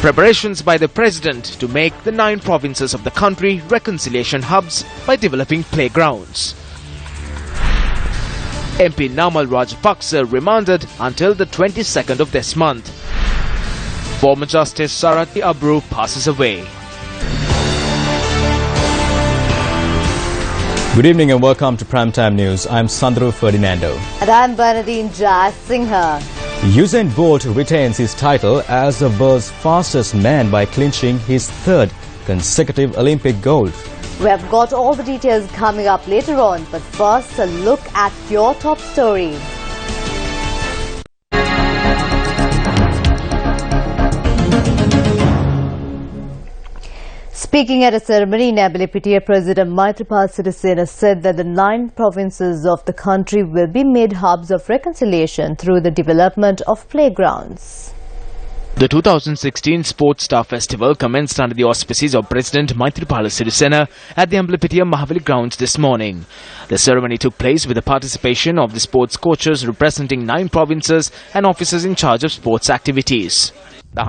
Preparations by the President to make the 9 provinces of the country reconciliation hubs by developing playgrounds. MP Namal Rajapaksa remanded until the 22nd of this month. Former Justice Sarati Abru passes away. Good evening and welcome to Primetime News. I'm Sandro Ferdinando. And I'm Bernadine Jai Singha. Usain Bolt retains his title as the world's fastest man by clinching his 3rd consecutive Olympic gold. We have got all the details coming up later on, but first a look at your top story. Speaking at a ceremony in Abilipitiya, President Maithripala Sirisena said that the 9 provinces of the country will be made hubs of reconciliation through the development of playgrounds. The 2016 Sports Star Festival commenced under the auspices of President Maithripala Sirisena at the Abilipitiya Mahavali grounds this morning. The ceremony took place with the participation of the sports coaches representing 9 provinces and officers in charge of sports activities. We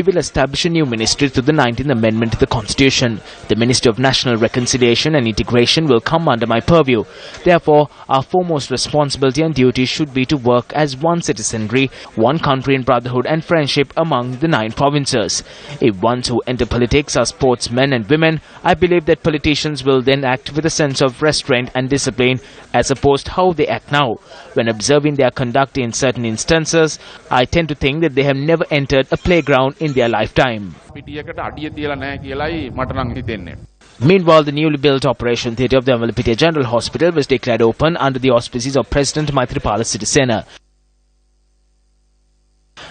will establish a new ministry through the 19th Amendment to the Constitution. The Ministry of National Reconciliation and Integration will come under my purview. Therefore, our foremost responsibility and duty should be to work as one citizenry, one country in brotherhood and friendship among the 9 provinces. If ones who enter politics are sportsmen and women, I believe that politicians will then act with a sense of restraint and discipline as opposed to how they act now. When observing their conduct in certain instances, I tend to think that they have never entered a playground in their lifetime. Meanwhile, the newly built operation theatre of the Abilipitiya General Hospital was declared open under the auspices of President Maithripala Sirisena.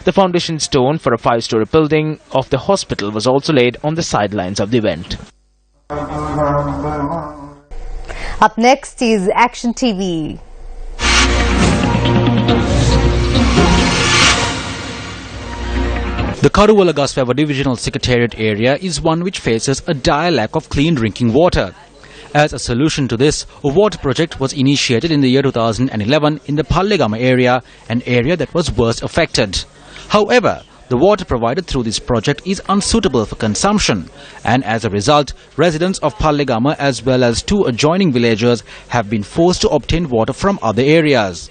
The foundation stone for a 5-story building of the hospital was also laid on the sidelines of the event. Up next is Action TV. The Karuwal Agust Divisional Secretariat area is one which faces a dire lack of clean drinking water. As a solution to this, a water project was initiated in the year 2011 in the Pallegama area, an area that was worst affected. However, the water provided through this project is unsuitable for consumption, and as a result, residents of Pallegama as well as 2 adjoining villages have been forced to obtain water from other areas.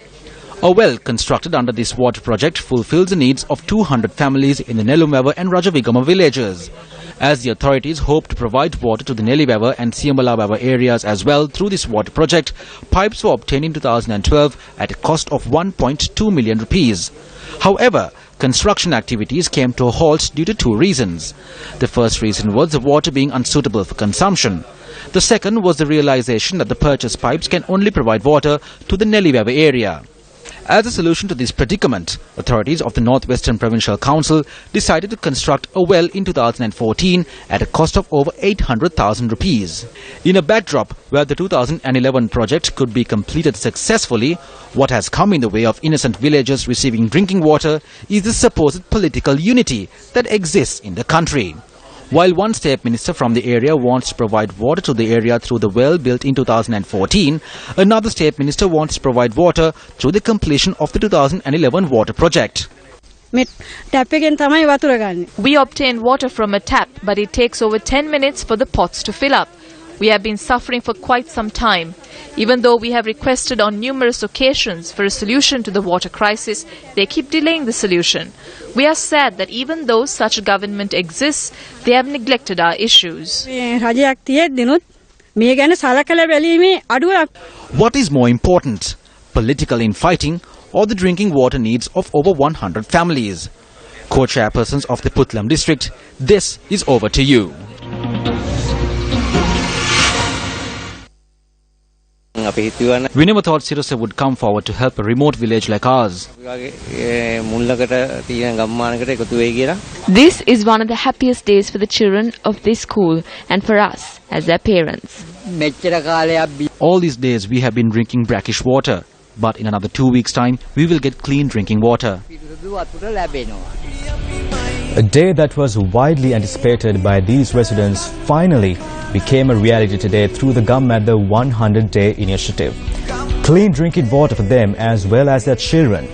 A well constructed under this water project fulfills the needs of 200 families in the Nelumwewa and Rajavigama villages. As the authorities hope to provide water to the Neliwewa and Siamalawewa areas as well through this water project, pipes were obtained in 2012 at a cost of 1.2 million rupees. However, construction activities came to a halt due to 2 reasons. The first reason was the water being unsuitable for consumption. The second was the realization that the purchased pipes can only provide water to the Neliwewa area. As a solution to this predicament, authorities of the Northwestern Provincial Council decided to construct a well in 2014 at a cost of over 800,000 rupees. In a backdrop where the 2011 project could be completed successfully, what has come in the way of innocent villagers receiving drinking water is the supposed political unity that exists in the country. While one state minister from the area wants to provide water to the area through the well built in 2014, another state minister wants to provide water through the completion of the 2011 water project. We obtain water from a tap, but it takes over 10 minutes for the pots to fill up. We have been suffering for quite some time. Even though we have requested on numerous occasions for a solution to the water crisis, they keep delaying the solution. We are sad that even though such a government exists, they have neglected our issues. What is more important, political infighting or the drinking water needs of over 100 families? Co-chairpersons of the Putlam district, this is over to you. We never thought Sirasa would come forward to help a remote village like ours. This is one of the happiest days for the children of this school and for us as their parents. All these days we have been drinking brackish water, but in another 2 weeks' time we will get clean drinking water. A day that was widely anticipated by these residents finally became a reality today through the Gammadda 100-day initiative. Clean drinking water for them as well as their children.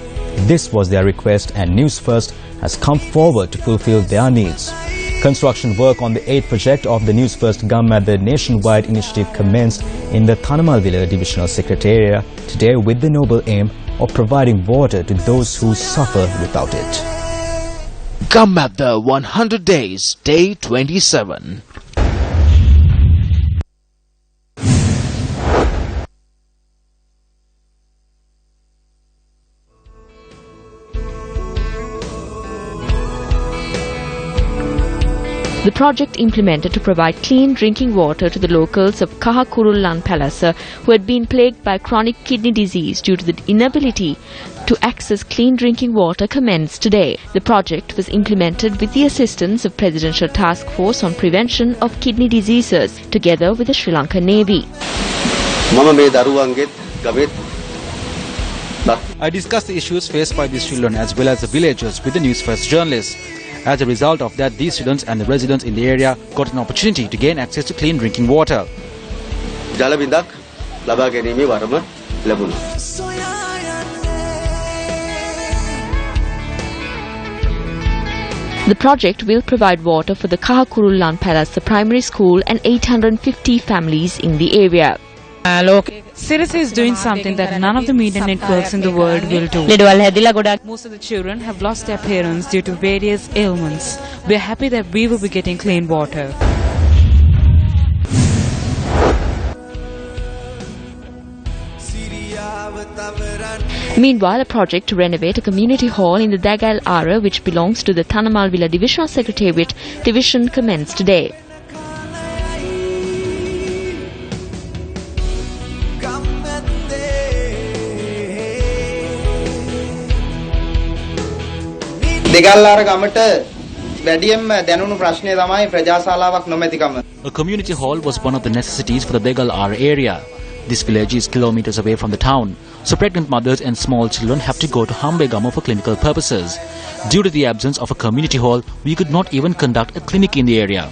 This was their request, and News First has come forward to fulfill their needs. Construction work on the 8th project of the News First Gammadda nationwide initiative commenced in the Thanamalvila Divisional Secretariat today with the noble aim of providing water to those who suffer without it. Gammadda 100 days, day 27. The project implemented to provide clean drinking water to the locals of Kahakurullan Palasa who had been plagued by chronic kidney disease due to the inability to access clean drinking water commenced today. The project was implemented with the assistance of Presidential Task Force on Prevention of Kidney Diseases together with the Sri Lankan Navy. I discussed the issues faced by these children as well as the villagers with the News First journalists. As a result of that, these students and the residents in the area got an opportunity to gain access to clean drinking water. The project will provide water for the Kahakurullan Palasa Primary School and 850 families in the area. Seriously is doing something that none of the media networks in the world will do. Most of the children have lost their parents due to various ailments. We are happy that we will be getting clean water. Meanwhile, a project to renovate a community hall in the Dagal Ara, which belongs to the Thanamalvila Divisional Secretariat Division, commenced today. A community hall was one of the necessities for the Degal R area. This village is kilometers away from the town, so pregnant mothers and small children have to go to Hambegama for clinical purposes. Due to the absence of a community hall, we could not even conduct a clinic in the area.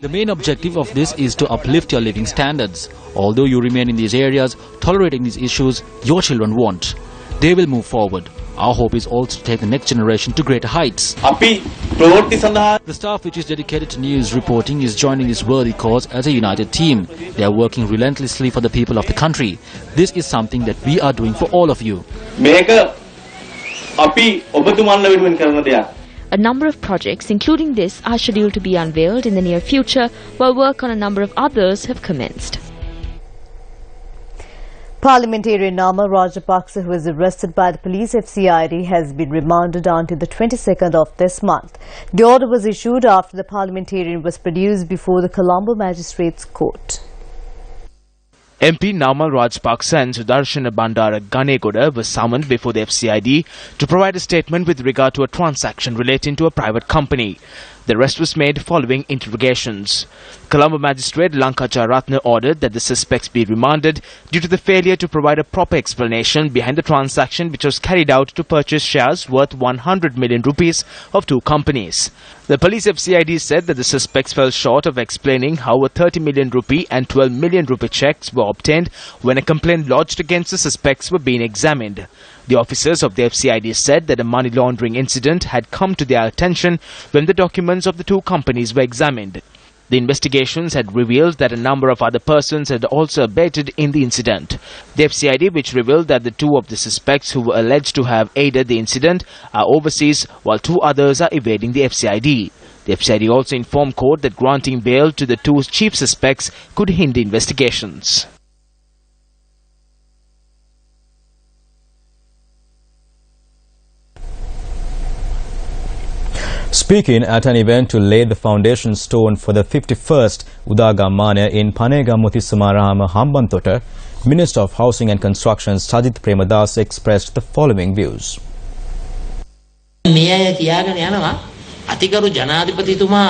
The main objective of this is to uplift your living standards. Although you remain in these areas, tolerating these issues, your children won't. They will move forward. Our hope is also to take the next generation to greater heights. The staff which is dedicated to news reporting is joining this worthy cause as a united team. They are working relentlessly for the people of the country. This is something that we are doing for all of you. A number of projects, including this, are scheduled to be unveiled in the near future, while work on a number of others have commenced. Parliamentarian Nama Rajapaksa, who was arrested by the police FCID, has been remanded until the 22nd of this month. The order was issued after the parliamentarian was produced before the Colombo Magistrates Court. MP Nama Rajapaksa and Sudarshana Bandara Ganegoda were summoned before the FCID to provide a statement with regard to a transaction relating to a private company. The arrest was made following interrogations. Colombo Magistrate Lanka Ratna ordered that the suspects be remanded due to the failure to provide a proper explanation behind the transaction which was carried out to purchase shares worth 100 million rupees of two companies. The police FCID said that the suspects fell short of explaining how a 30 million rupee and 12 million rupee checks were obtained when a complaint lodged against the suspects were being examined. The officers of the FCID said that a money laundering incident had come to their attention when the documents of the two companies were examined. The investigations had revealed that a number of other persons had also abetted in the incident. The FCID, which revealed that the two of the suspects who were alleged to have aided the incident are overseas, while two others are evading the FCID. The FCID also informed court that granting bail to the two chief suspects could hinder investigations. Speaking at an event to lay the foundation stone for the 51st Udagamana in Panegamuthi-Samarama, Hambantota, Minister of Housing and Construction Sajith Premadas expressed the following views. අතිගරු ජනාධිපතිතුමා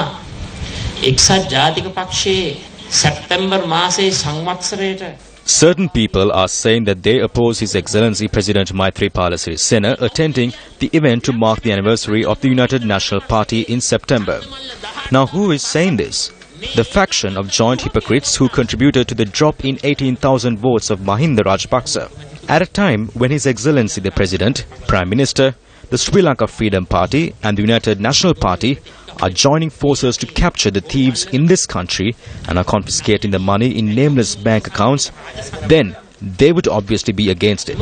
එක්සත් ජාතික පක්ෂයේ සැප්තැම්බර් මාසයේ සංවත්සරයට Certain people are saying that they oppose His Excellency President Maithripala Sirisena attending the event to mark the anniversary of the United National Party in September. Now, who is saying this? the faction of joint hypocrites who contributed to the drop in 18,000 votes of Mahinda Rajapaksa. At a time when His Excellency the President, Prime Minister, the Sri Lanka Freedom Party and the United National Party are joining forces to capture the thieves in this country and are confiscating the money in nameless bank accounts, then they would obviously be against it.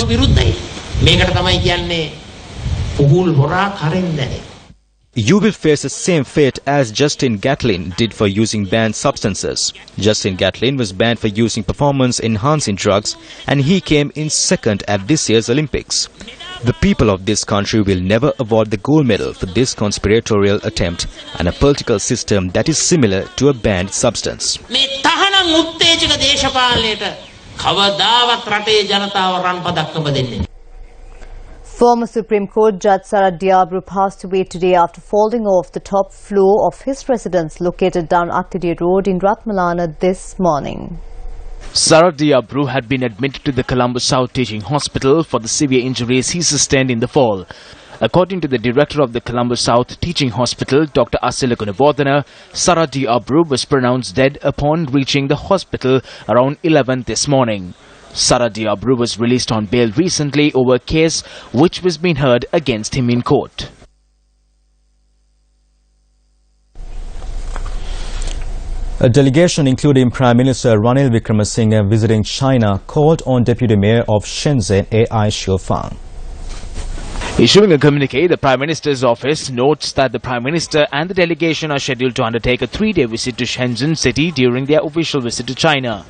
You will face the same fate as Justin Gatlin did for using banned substances. Justin Gatlin was banned for using performance-enhancing drugs and he came in second at this year's Olympics. The people of this country will never award the gold medal for this conspiratorial attempt and a political system that is similar to a banned substance. Former Supreme Court Judge Sarat Diabru passed away today after falling off the top floor of his residence located down Attidi Road in Ratmalana this morning. Sarat Diabru had been admitted to the Colombo South Teaching Hospital for the severe injuries he sustained in the fall. According to the director of the Colombo South Teaching Hospital, Dr. Asila Gunavardhana, Sarat Diabru was pronounced dead upon reaching the hospital around 11 this morning. Sarat Diabru was released on bail recently over a case which was being heard against him in court. A delegation including Prime Minister Ranil Wickremesinghe visiting China called on Deputy Mayor of Shenzhen A.I. Xiufang. Issuing a communique, the Prime Minister's office notes that the Prime Minister and the delegation are scheduled to undertake a 3-day visit to Shenzhen city during their official visit to China.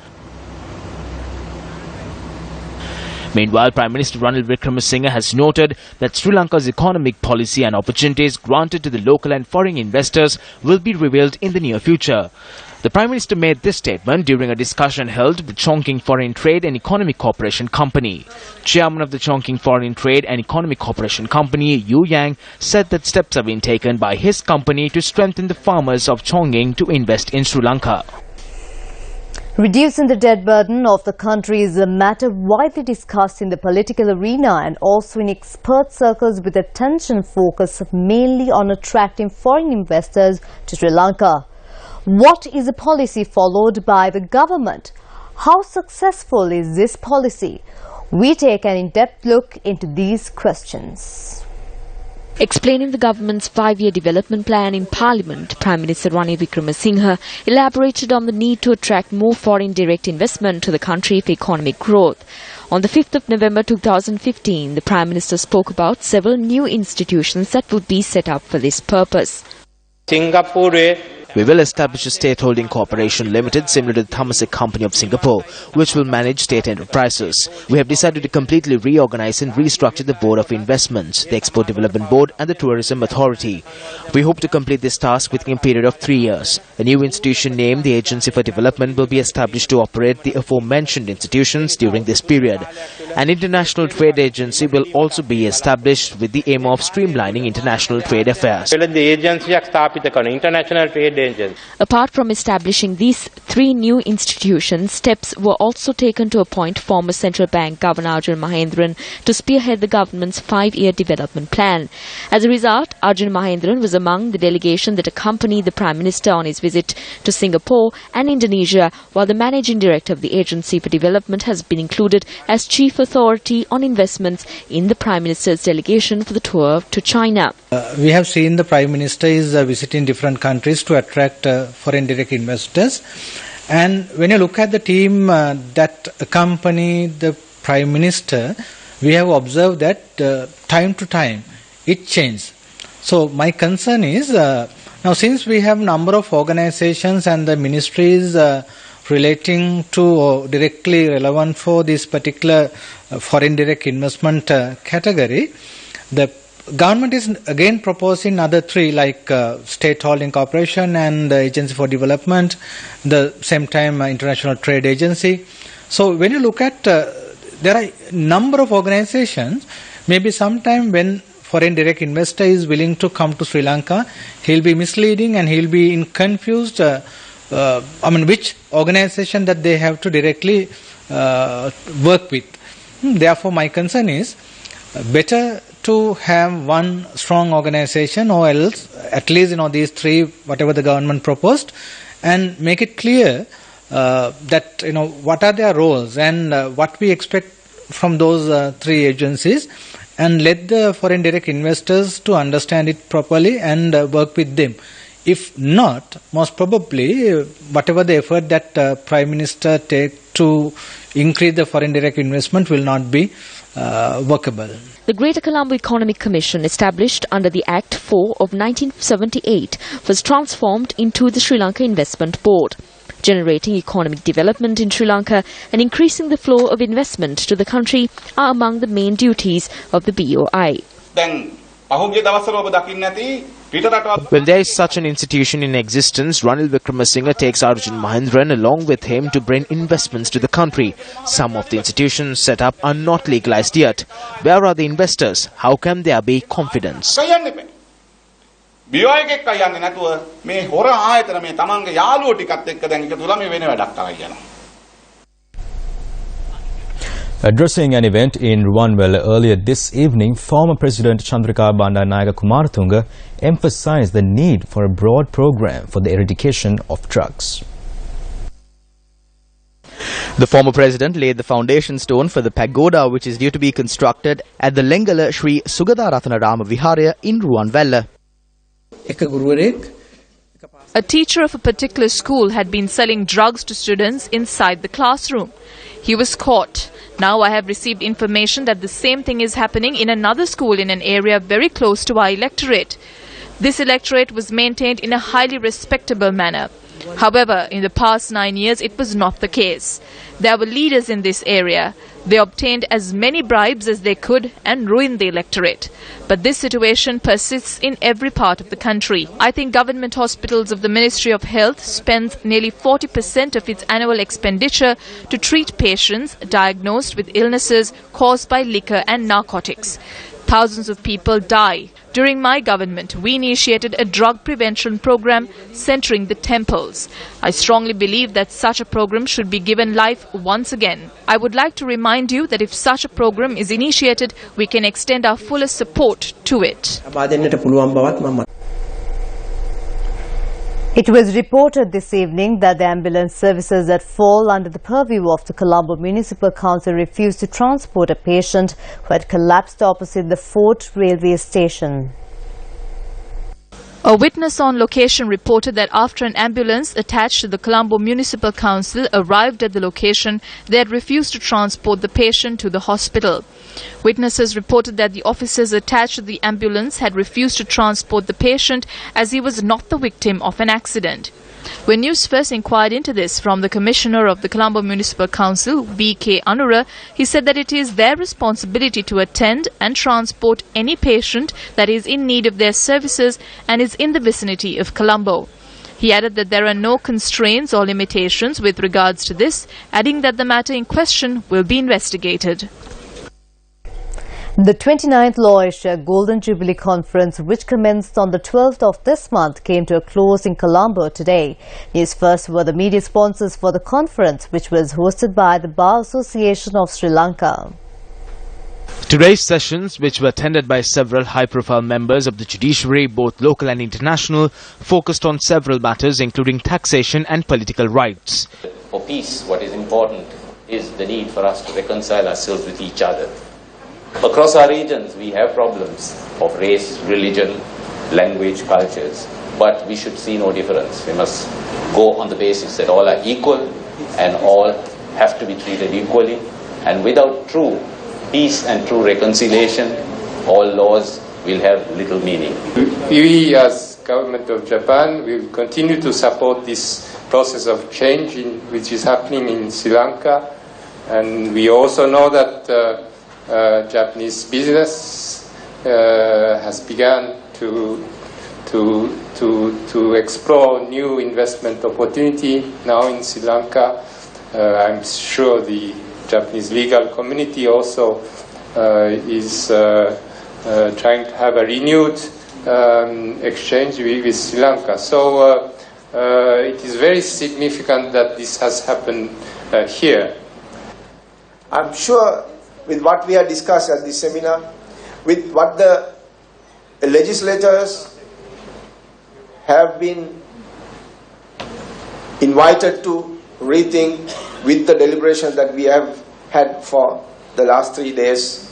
Meanwhile, Prime Minister Ranil Wickremesinghe has noted that Sri Lanka's economic policy and opportunities granted to the local and foreign investors will be revealed in the near future. The Prime Minister made this statement during a discussion held with Chongqing Foreign Trade and Economic Corporation Company. Chairman of the Chongqing Foreign Trade and Economic Corporation Company, Yu Yang, said that steps have been taken by his company to strengthen the farmers of Chongqing to invest in Sri Lanka. Reducing the debt burden of the country is a matter widely discussed in the political arena and also in expert circles, with attention focused mainly on attracting foreign investors to Sri Lanka. What is the policy followed by the government? How successful is this policy? We take an in-depth look into these questions. Explaining the government's 5-year development plan in Parliament, Prime Minister Ranil Wickremesinghe elaborated on the need to attract more foreign direct investment to the country for economic growth. On the 5th of November 2015, the Prime Minister spoke about several new institutions that would be set up for this purpose. We will establish a state holding corporation limited similar to the Temasek Company of Singapore, which will manage state enterprises. We have decided to completely reorganize and restructure the Board of Investments, the Export Development Board and the Tourism Authority. We hope to complete this task within a period of 3 years. A new institution named the Agency for Development will be established to operate the aforementioned institutions during this period. An international trade agency will also be established with the aim of streamlining international trade affairs. Apart from establishing these 3 new institutions, steps were also taken to appoint former Central Bank Governor Arjun Mahendran to spearhead the government's 5-year development plan. As a result, Arjun Mahendran was among the delegation that accompanied the Prime Minister on his visit to Singapore and Indonesia, while the Managing Director of the Agency for Development has been included as Chief Authority on Investments in the Prime Minister's delegation for the tour to China. We have seen the Prime Minister is visiting different countries to attract foreign direct investors, and when you look at the team that accompany the Prime Minister, we have observed that time to time it changes. So my concern is now, since we have number of organizations and the ministries relating to or directly relevant for this particular foreign direct investment category, the government is again proposing other 3 like State Holding Corporation and the Agency for Development, the same time International Trade Agency. So when you look at there are number of organizations, maybe sometime when foreign direct investor is willing to come to Sri Lanka, he'll be misleading and he'll be confused which organization that they have to directly work with. Therefore my concern is better to have one strong organization, or else at least these 3 whatever the government proposed, and make it clear that what are their roles and what we expect from those three agencies, and let the foreign direct investors to understand it properly and work with them. If not, most probably whatever the effort that Prime Minister take to increase the foreign direct investment will not be workable. The Greater Colombo Economic Commission, established under the Act 4 of 1978, was transformed into the Sri Lanka Investment Board. Generating economic development in Sri Lanka and increasing the flow of investment to the country are among the main duties of the BOI. When there is such an institution in existence, Ranil Wickremesinghe takes Arjun Mahendran along with him to bring investments to the country. Some of the institutions set up are not legalized yet. Where are the investors? How can there be confidence? Addressing an event in Ruwanwela earlier this evening, former President Chandrika Bandaranaike Kumaratunga emphasized the need for a broad program for the eradication of drugs. The former president laid the foundation stone for the pagoda which is due to be constructed at the Lengala Sri Sugatharathana Viharaya in Ruwanwela. A teacher of a particular school had been selling drugs to students inside the classroom. He was caught. Now I have received information that the same thing is happening in another school in an area very close to our electorate. This electorate was maintained in a highly respectable manner. However, in the past 9 years, it was not the case. There were leaders in this area. They obtained as many bribes as they could and ruined the electorate. But this situation persists in every part of the country. I think government hospitals of the Ministry of Health spends nearly 40% of its annual expenditure to treat patients diagnosed with illnesses caused by liquor and narcotics. Thousands of people die. During my government, we initiated a drug prevention program centering the temples. I strongly believe that such a program should be given life once again. I would like to remind you that if such a program is initiated, we can extend our fullest support to it. It was reported this evening that the ambulance services that fall under the purview of the Colombo Municipal Council refused to transport a patient who had collapsed opposite the Fort railway station. A witness on location reported that after an ambulance attached to the Colombo Municipal Council arrived at the location, they had refused to transport the patient to the hospital. Witnesses reported that the officers attached to the ambulance had refused to transport the patient as he was not the victim of an accident. When News First inquired into this from the Commissioner of the Colombo Municipal Council, B.K. Anura, he said that it is their responsibility to attend and transport any patient that is in need of their services and is in the vicinity of Colombo. He added that there are no constraints or limitations with regards to this, adding that the matter in question will be investigated. The 29th Law Asia Golden Jubilee Conference, which commenced on the 12th of this month, came to a close in Colombo today. Newsfirst were the media sponsors for the conference, which was hosted by the Bar Association of Sri Lanka. Today's sessions, which were attended by several high-profile members of the judiciary, both local and international, focused on several matters including taxation and political rights. For peace, what is important is the need for us to reconcile ourselves with each other. Across our regions, we have problems of race, religion, language, cultures, but we should see no difference. We must go on the basis that all are equal and all have to be treated equally. And without true peace and true reconciliation, all laws will have little meaning. We, as government of Japan, will continue to support this process of change which is happening in Sri Lanka. And we also know that Japanese business has begun to explore new investment opportunity now in Sri Lanka. I'm sure the Japanese legal community also is trying to have a renewed exchange with Sri Lanka. So it is very significant that this has happened here. I'm sure with what we have discussed at this seminar, with what the legislators have been invited to rethink with the deliberation that we have had for the last 3 days.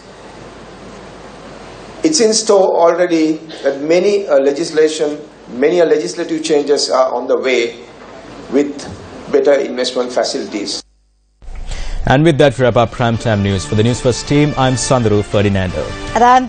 It's in store already that many legislative changes are on the way with better investment facilities. And with that, we wrap up Primetime News. For the News First team, I'm Sandaru Ferdinando. And I'm